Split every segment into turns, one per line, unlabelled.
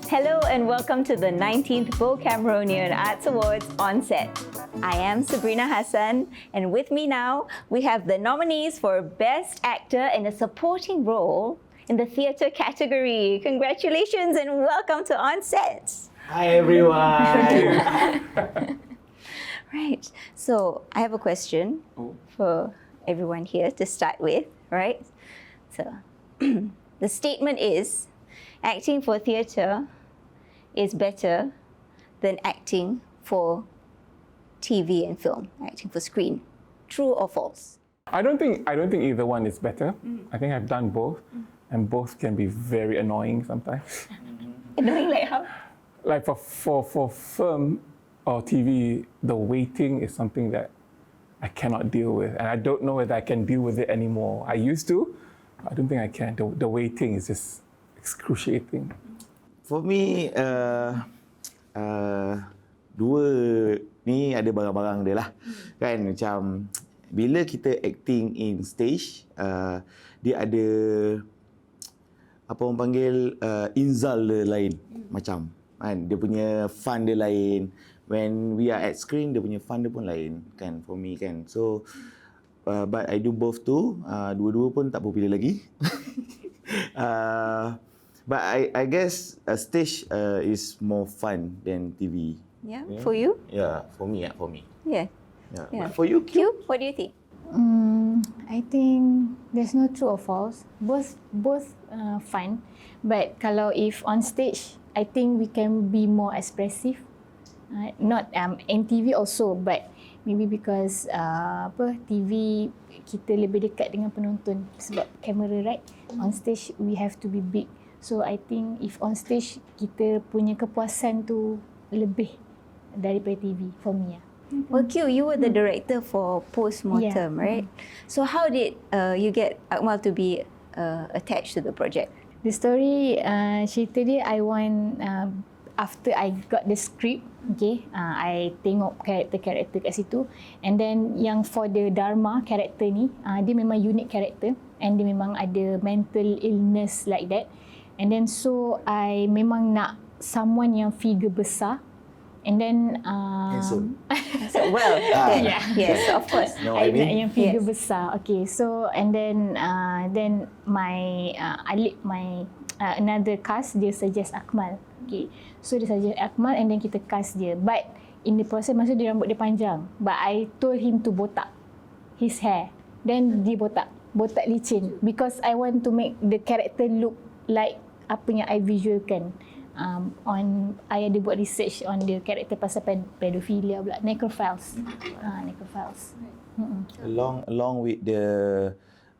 Hello and welcome to the 19th BOH Cameronian Arts Awards on set. I am Sabrina Hassan, and with me now we have the nominees for Best Actor in a Supporting Role in the Theatre category. Congratulations and welcome to On Set.
Hi everyone.
Right, so I have a question for everyone here to start with, right? So the statement is, acting for theatre is better than acting for TV and film, acting for screen. True or false?
I don't think either one is better. I think I've done both, and both can be very annoying sometimes.
Annoying like how?
Like for film or TV, the waiting is something that I cannot deal with, and I don't know whether I can deal with it anymore. I used to, I don't think I can. The waiting is just excruciating.
For me, dua ni ada barang-barang dia lah. Kan macam bila kita acting in stage, dia ada apa orang panggil inzal dia lain macam kan, dia punya fun dia lain. When we are at screen, dia punya fun dia pun lain kan for me kan. So but I do both too. Dua-dua pun tak boleh pilih lagi. But I guess a stage is more fun than TV.
Yeah, for you?
Yeah, for me.
Yeah.
But for you,
Q, what do you think?
I think there's no true or false. Both fun. But kalau if on stage, I think we can be more expressive. Not in TV also, but maybe because TV kita lebih dekat dengan penonton sebab kamera, right? On stage we have to be big. So I think if on stage kita punya kepuasan tu lebih daripada TV for me.
Well, Q, you were the director for Postmortem, right? So how did you get Akmal to be attached to the project?
The story, cerita dia, I want after I got the script, okay, I tengok karakter-karakter kat situ, and then yang for the Dharma karakter ni, dia memang unique karakter and dia memang ada mental illness like that, and then so I memang nak someone yang figure besar, and then
handsome.
Well, yes, of course.
I nak yang figure besar. Okay, so and then my another cast dia suggest Akmal. Okay, so dia suggest Akmal and then kita cast dia. But in the process masa dia rambut dia panjang, but I told him to botak his hair. Then dia botak licin because I want to make the character look like apa yang I visualkan. I ada buat research on the character pasal pedophilia pula, necrophiles.
Along with the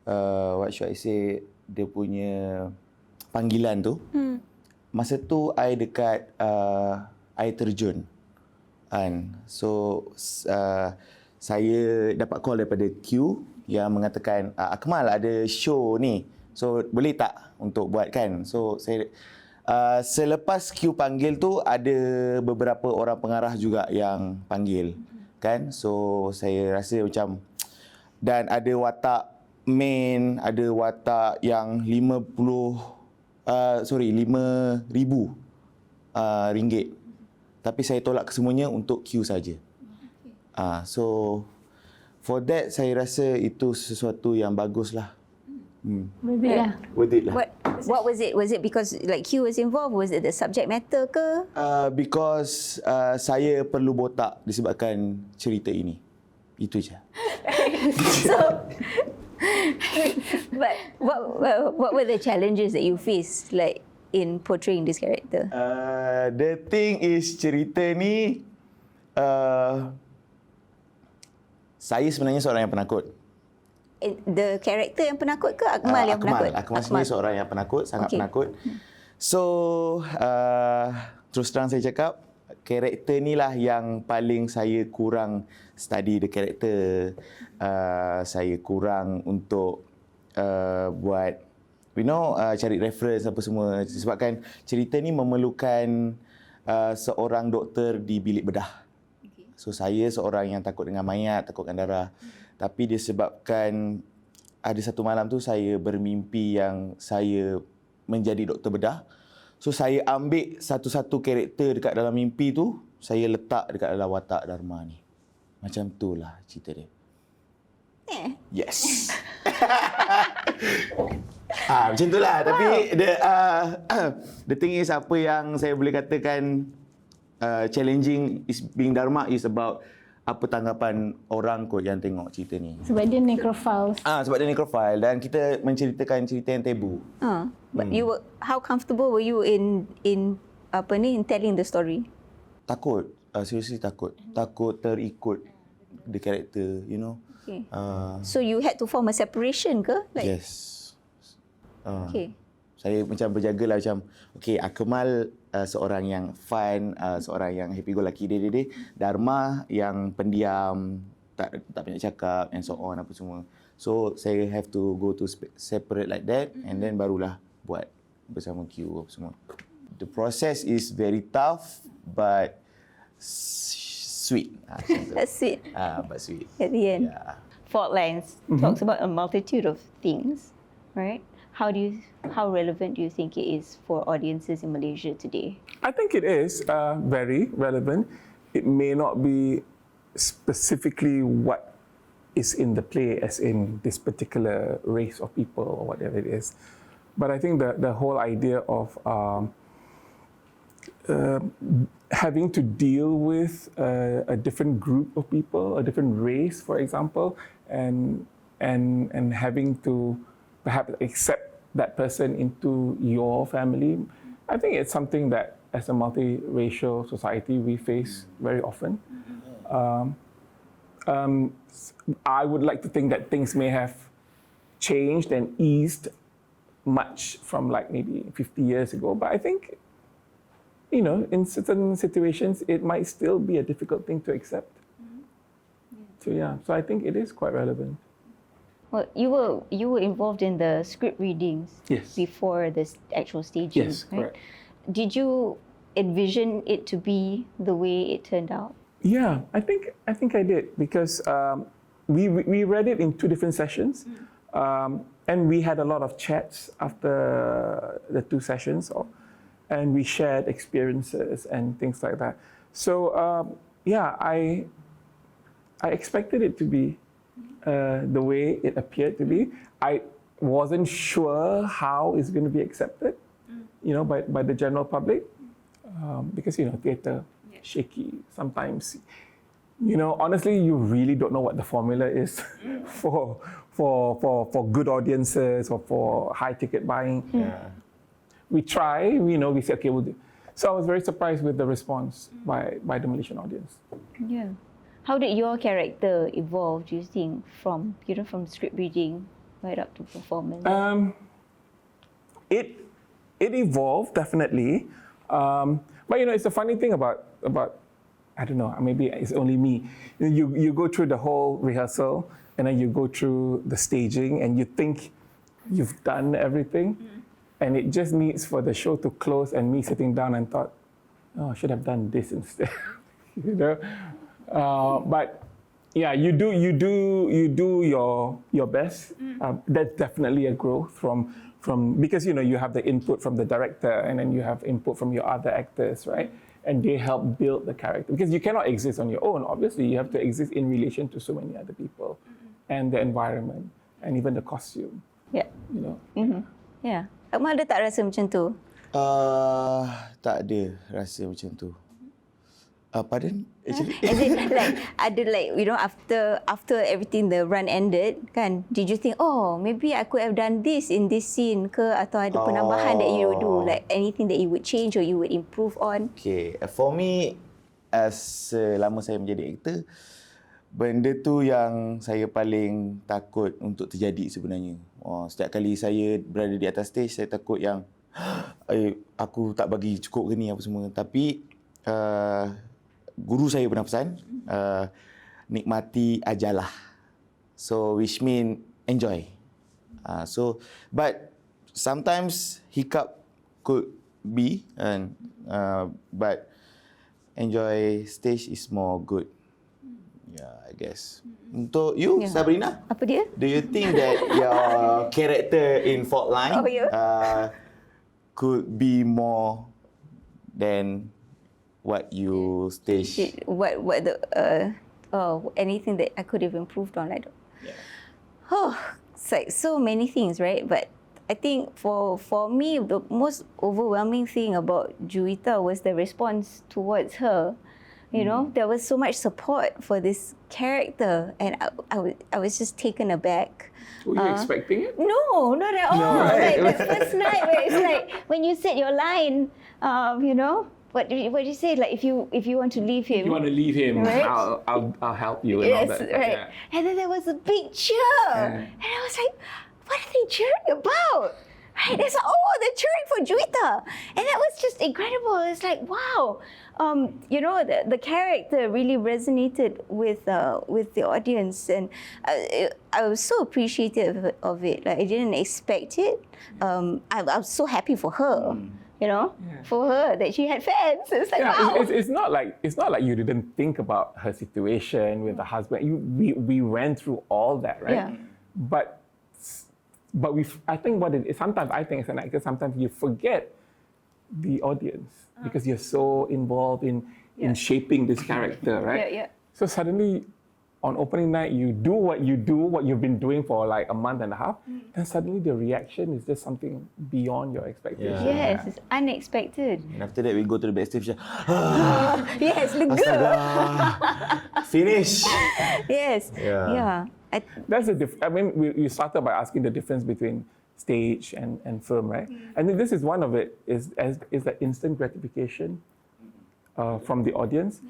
what should I say, dia punya panggilan tu. Masa tu I dekat air terjun kan. So saya dapat call daripada Q yang mengatakan Akmal ada show ni, so boleh tak untuk buat kan. So saya selepas Q panggil tu ada beberapa orang pengarah juga yang panggil kan. So saya rasa macam, dan ada watak main, ada watak yang 5,000 ringgit. Tapi saya tolak kesemuanya untuk Q saja. So for that saya rasa itu sesuatu yang baguslah.
Worth it lah.
What was it? Was it because like Q was involved? Was it the subject matter ke?
Because saya perlu botak disebabkan cerita ini. Itu je.
So, but what were the challenges that you faced like in portraying this character?
The thing is, cerita ni saya sebenarnya seorang yang penakut.
The character yang penakut ke Akmal yang penakut?
Akmal sendiri seorang yang penakut, sangat penakut. So, terus terang saya cakap, karakter ni lah yang paling saya kurang study the character. Saya kurang untuk buat, cari reference apa semua. Sebabkan cerita ni memerlukan seorang doktor di bilik bedah. So, saya seorang yang takut dengan mayat, takutkan darah. Tapi disebabkan ada satu malam tu saya bermimpi yang saya menjadi doktor bedah. So saya ambil satu-satu karakter dekat dalam mimpi tu, saya letak dekat dalam watak Dharma ni. Macam tu lah cerita dia. Yes. Macam tu lah. Tapi the thing is, apa yang saya boleh katakan challenging is being Dharma is about apa tanggapan orang kot yang tengok cerita ni.
Sebab dia necrophiles.
Sebab dia necrophile dan kita menceritakan cerita yang tabu.
But you were, how comfortable were you in telling the story?
Takut. Seriously takut. Takut terikut the character, you know.
Okay. So you had to form a separation ke?
Yes.
Okay.
Saya macam berjagalah macam, okay, Akmal seorang yang fun, seorang yang happy-go-lucky, dia. Dharma yang pendiam, tak banyak cakap and so on apa semua. So saya have to go to separate like that and then barulah buat bersama Q apa semua. The process is very tough but sweet.
That's sweet.
But sweet.
At the end.
Yeah.
Fault Lines talks about a multitude of things, right? How relevant do you think it is for audiences in Malaysia today?
I think it is very relevant. It may not be specifically what is in the play, as in this particular race of people or whatever it is. But I think the whole idea of having to deal with a different group of people, a different race, for example, and having to perhaps accept that person into your family, I think it's something that as a multiracial society we face very often. I would like to think that things may have changed and eased much from like maybe 50 years ago, but I think, you know, in certain situations it might still be a difficult thing to accept. So I think it is quite relevant.
Well, you were involved in the script readings before the actual staging,
Yes,
right?
correct.
Did you envision it to be the way it turned out?
Yeah, I think I did, because we read it in 2 different sessions, and we had a lot of chats after the 2 sessions, and we shared experiences and things like that. So I expected it to be the way it appeared to be. I wasn't sure how it's going to be accepted, you know, by the general public, because, you know, theatre, shaky sometimes. You know, honestly, you really don't know what the formula is for good audiences or for high ticket buying. We try, we say, okay, we'll do. So I was very surprised with the response by the Malaysian audience.
Yeah. How did your character evolve, do you think, from script reading right up to performance?
It evolved, definitely. But, you know, it's a funny thing about I don't know, maybe it's only me. You go through the whole rehearsal and then you go through the staging and you think you've done everything, and it just needs for the show to close and me sitting down and thought, oh, I should have done this instead. You know? But yeah, you do your best. That's definitely a growth from because, you know, you have the input from the director and then you have input from your other actors, right? And they help build the character, because you cannot exist on your own. Obviously, you have to exist in relation to so many other people and the environment and even the costume.
Yeah.
You know.
Yeah. Akmal ada tak rasa macam tu?
Tak ada rasa macam tu. Pardon? Actually?
As in, like, ada like, you know, after everything, the run ended, kan, did you think, oh, maybe I could have done this in this scene ke, atau ada penambahan that you would do, like anything that you would change or you would improve on?
Okay, for me, selama saya menjadi aktor, benda tu yang saya paling takut untuk terjadi sebenarnya. Setiap kali saya berada di atas stage, saya takut yang aku tak bagi cukup ke ni apa semua. Tapi guru saya pernah pesan, nikmati ajalah. So which mean enjoy. But sometimes hiccup could be, but enjoy stage is more good. Yeah, I guess. Untuk you, Sabrina,
Apa dia?
do you think that your character in Fault Line could be more than what you stage.
What the anything that I could have improved on, like, it's like so many things, right? But I think for me, the most overwhelming thing about Juwita was the response towards her. You know, there was so much support for this character, and I was just taken aback.
Were you expecting it?
No, not at all.
No, right?
Like the first night, where it's like when you said your line, you know, what did you say? Like if you want to leave him,
You want to leave him?
Right?
I'll help you and all
yes,
that.
right.
Yeah.
And then there was a big cheer, and I was like, what are they cheering about? Right? It's like, oh, they're cheering for Juwita, and that was just incredible. It's like, wow, you know, the character really resonated with the audience, and I was so appreciative of it. Like I didn't expect it. I was so happy for her. You know, for her that she had fans. It's like, wow.
It's not like you didn't think about her situation with the husband. We went through all that, right?
Yeah.
But I think sometimes I think as an actor, sometimes you forget the audience because you're so involved in shaping this character, right?
Yeah.
So suddenly, on opening night, you do what you've been doing for like a month and a half, then suddenly the reaction is just something beyond your expectations.
Yes, it's unexpected.
And after that, we go to the backstage.
Yes, lega.
Astaga. Finish.
Yes.
Yeah.
That's I mean, you started by asking the difference between stage and film, right? And this is one of it, is the instant gratification from the audience.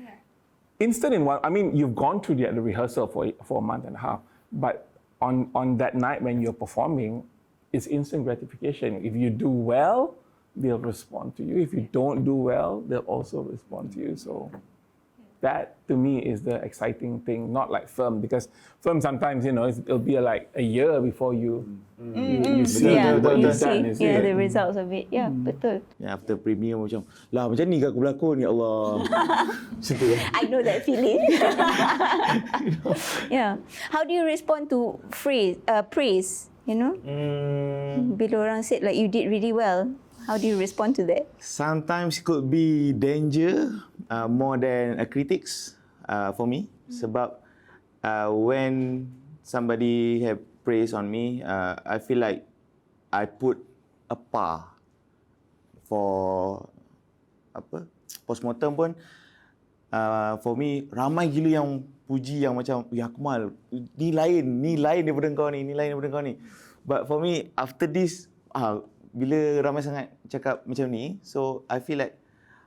Instant in one, I mean, you've gone through the rehearsal for a month and a half, but on that night when you're performing, it's instant gratification. If you do well, they'll respond to you. If you don't do well, they'll also respond to you. So that, to me, is the exciting thing, not like film, because film sometimes, you know, it'll be like a year before you see what you've done.
The results of it. Yeah, betul.
After premiere macam, lah macam ni ke aku berlakon, ya Allah. Macam tu.
I know that feeling. Yeah. How do you respond to praise? You know, bila orang said like you did really well, how do you respond to that?
Sometimes it could be danger more than a critics for me. Sebab when somebody have praise on me, I feel like I put a par for postmortem pun. For me, ramai gila yang puji yang macam, ya Akmal, ni lain daripada kau ni, ni lain daripada kau ni. But for me, after this, bila ramai sangat cakap macam ni, so I feel like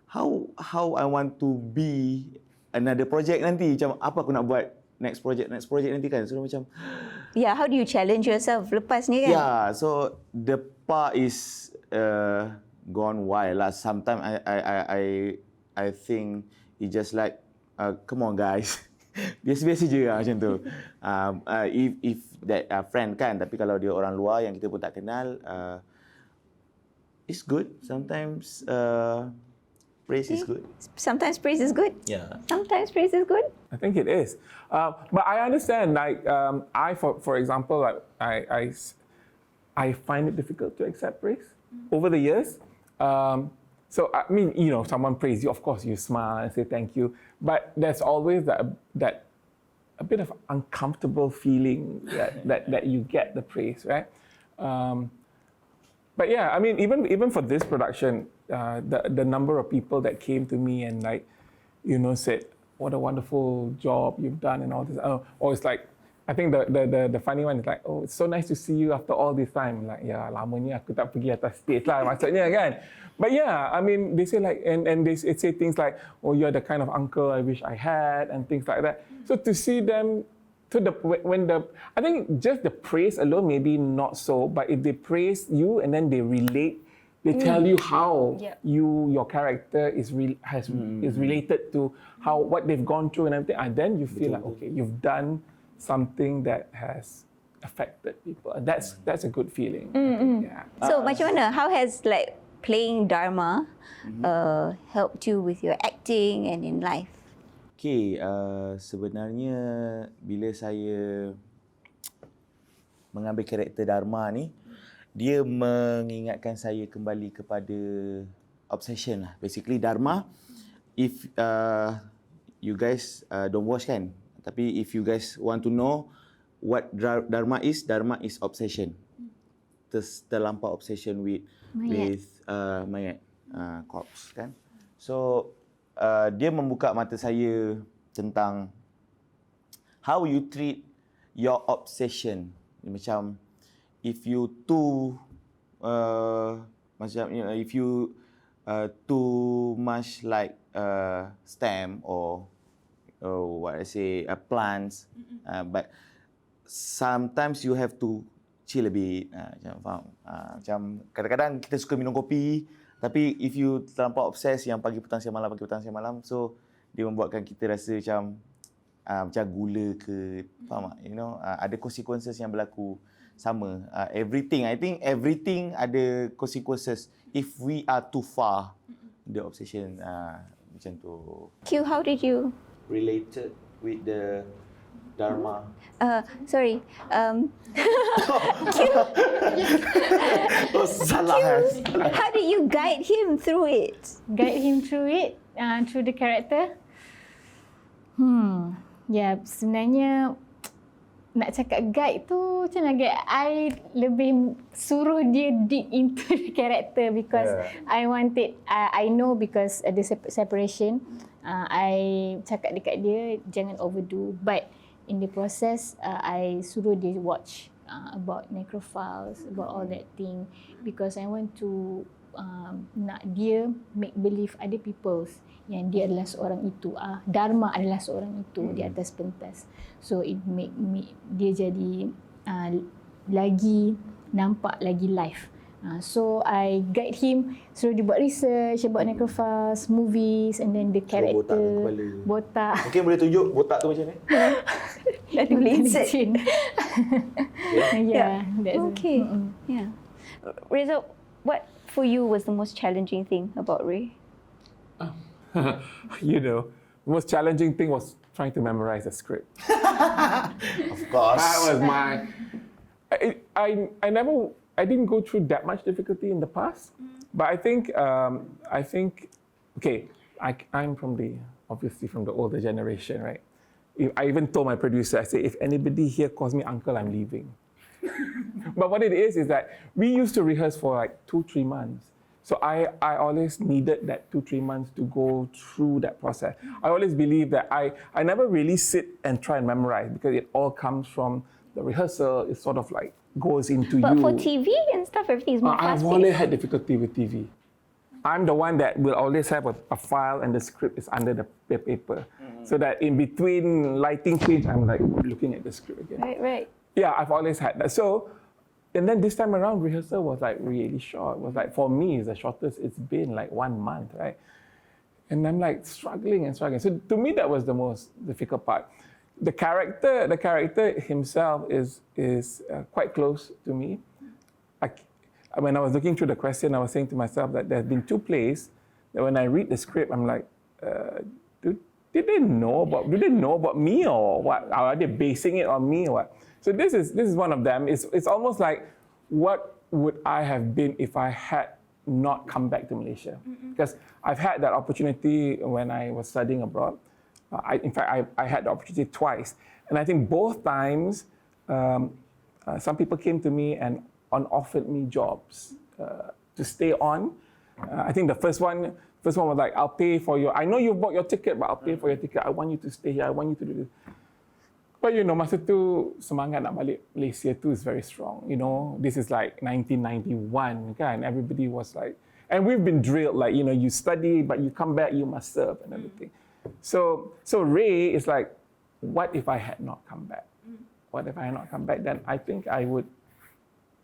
how I want to be another project nanti, macam apa aku nak buat next project nanti kan. So macam
how do you challenge yourself lepas ni kan?
Yeah, so the part is gone wild lah. Sometimes I think it's just like come on guys. Biasa-biasa je lah macam tu. If that friend kan, tapi kalau dia orang luar yang kita pun tak kenal, it's good. Sometimes praise is good.
Sometimes praise is good.
Yeah.
Sometimes praise is good.
I think it is. But I understand, like, for example, like, I find it difficult to accept praise over the years. So, I mean, you know, someone praise you, of course, you smile and say thank you. But there's always that a bit of uncomfortable feeling that you get the praise, right? But yeah, I mean, even for this production, the number of people that came to me and, like, you know, said, what a wonderful job you've done and all this. Or it's like, I think the funny one is like, oh, it's so nice to see you after all this time. Like, ya, lamanya aku tak pergi atas stage lah, maksudnya kan. But yeah, I mean, they say like, and they say things like, oh, you're the kind of uncle I wish I had, and things like that. So to see them, I think just the praise alone, maybe not so, but if they praise you and then they relate, they tell you how your character is related to what they've gone through and everything, and then you feel like, okay, you've done something that has affected people. That's a good feeling. Yeah.
So macam mana? How has like playing Dharma helped you with your acting and in life?
Okay, sebenarnya bila saya mengambil karakter Dharma ni, dia mengingatkan saya kembali kepada obsession lah. Basically Dharma, if you guys don't watch kan, tapi if you guys want to know what Dharma is obsession. Terlampau obsession with mayat, corpse kan. So dia membuka mata saya tentang how you treat your obsession. Macam if you if you too much like stem or what I say plants, but sometimes you have to chill a bit. Macam faham? Macam kadang-kadang kita suka minum kopi, tapi if you terlampau obses yang pagi petang siang malam, so dia membuatkan kita rasa macam gula ke, faham tak? You know, ada consequences yang berlaku sama. Everything, I think everything ada consequences if we are too far the obsession, macam tu.
Q, how did you?
Related with the Dharma.
Sorry.
Salah.
How did you guide him through it?
Guide him through it, through the character. Ya, sebenarnya nak cakap guide tu macam nak guide. I lebih suruh dia dig into the character because I wanted, I know because the separation, I cakap dekat dia jangan overdo, but in the process, I suruh dia watch about necrophiles, about all that thing, because I want to nak dia make believe other peoples yang dia adalah seorang itu, Dharma adalah seorang itu di atas pentas. So it make me, dia jadi lagi nampak lagi live. So I guide him, suruh dia buat research about necrophiles, movies, and then the character. Botak.
Mungkin boleh tunjuk botak tu macam ni?
Nanti boleh insert.
Yeah.
Okay. Yeah. Reza, what for you was the most challenging thing about Ray?
You know, the most challenging thing was trying to memorize a script.
Of course.
That was my... I didn't go through that much difficulty in the past, but I think, okay, I'm obviously from the older generation, right? I even told my producer, I said, if anybody here calls me uncle, I'm leaving. But what it is that we used to rehearse for like 2-3 months. So I always needed that 2-3 months to go through that process. I always believe that I never really sit and try and memorize because it all comes from the rehearsal. It sort of like goes into
but
you.
But for TV and stuff, everything is more fast-paced.
I've always had difficulty with TV. I'm the one that will always have a file and the script is under the paper. So that in between lighting change, I'm like looking at the script again.
Right.
Yeah, I've always had that. So, and then this time around, rehearsal was like really short. It was like, for me, it's the shortest it's been, like 1 month, right? And I'm like struggling. So to me, that was the most difficult part. The character himself is quite close to me. When I was looking through the question, I was saying to myself that there have been 2 plays that when I read the script, I'm like, do they know about me or what? Are they basing it on me or what? So this is one of them. It's almost like, what would I have been if I had not come back to Malaysia? Because I've had that opportunity when I was studying abroad. In fact, I had the opportunity twice. And I think both times, some people came to me and offered me jobs to stay on. I think the first one was like, I'll pay for your, I know you bought your ticket, but I'll pay for your ticket. I want you to stay here. I want you to do this. But you know, masa tu semangat nak balik Malaysia tu is very strong. You know, this is like 1991, kan? Everybody was like, and we've been drilled, like, you know, you study, but you come back, you must serve and everything. So Ray is like, what if I had not come back? What if I had not come back? Then I think I would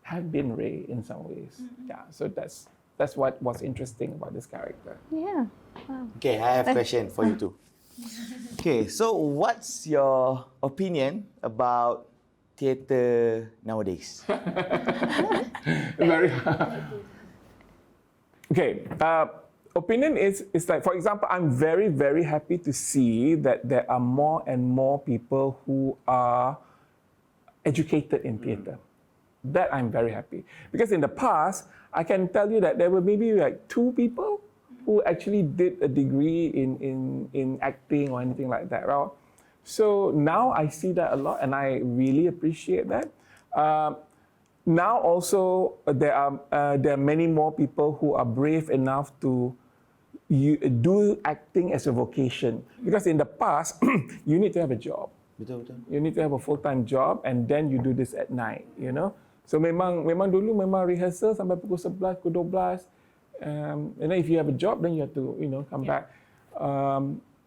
have been Ray in some ways. Yeah, so that's what was interesting about this character.
Yeah. Wow.
Okay, I have a question for you too. Okay, so what's your opinion about theatre nowadays?
Very okay. Opinion is like, for example, I'm very, very happy to see that there are more and more people who are educated in theatre. That I'm very happy. Because in the past, I can tell you that there were maybe like 2 people who actually did a degree in acting or anything like that, right? So now I see that a lot, and I really appreciate that. Now also there are many more people who are brave enough to do acting as a vocation. Because in the past, you need to have a job.
Betul.
You need to have a full-time job, and then you do this at night, you know. So memang dulu memang rehearsal sampai pukul 11, pukul 12. And then if you have a job, then you have to, come back.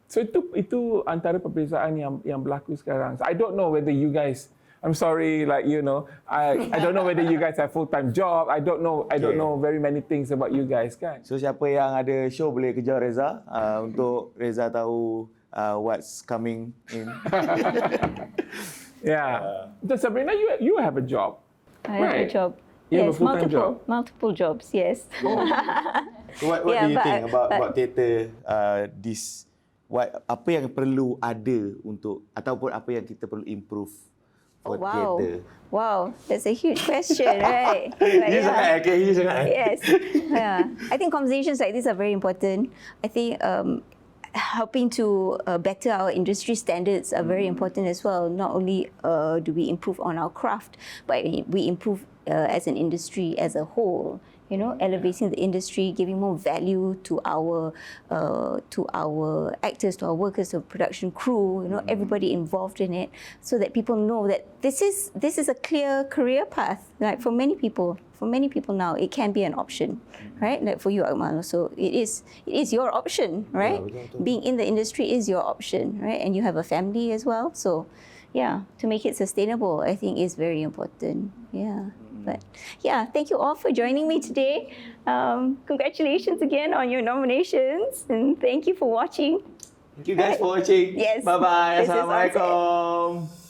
So itu antara perbezaan yang berlaku sekarang. So I don't know whether you guys, I'm sorry, I don't know whether you guys have full-time job. I don't know very many things about you guys, kan.
So siapa yang ada show boleh kejar Reza untuk Reza tahu what's coming in.
Yeah. So Sabrina, you have a job.
I have a job.
You have a
Yes,
full-time job.
multiple jobs. Yes.
So what do you think about theatre? Apa yang perlu ada untuk, ataupun apa yang kita perlu improve for theatre?
Wow, that's a huge question, right?
You sangat, you sangat.
Yes. Yeah. I think conversations like this are very important. I think helping to better our industry standards are very important as well. Not only do we improve on our craft, but we improve as an industry as a whole. Elevating the industry, giving more value to our actors, to our workers, to our production crew. Everybody involved in it, so that people know that this is a clear career path. Like for many people now, it can be an option, right? Like for you, Akmal, so it is your option, right? Being in the industry is your option, right? And you have a family as well, so yeah, to make it sustainable, I think is very important. Yeah. But yeah, thank you all for joining me today. Congratulations again on your nominations, and thank you for watching.
Thank you guys for watching.
Yes.
Bye-bye.
This is
Assalamualaikum.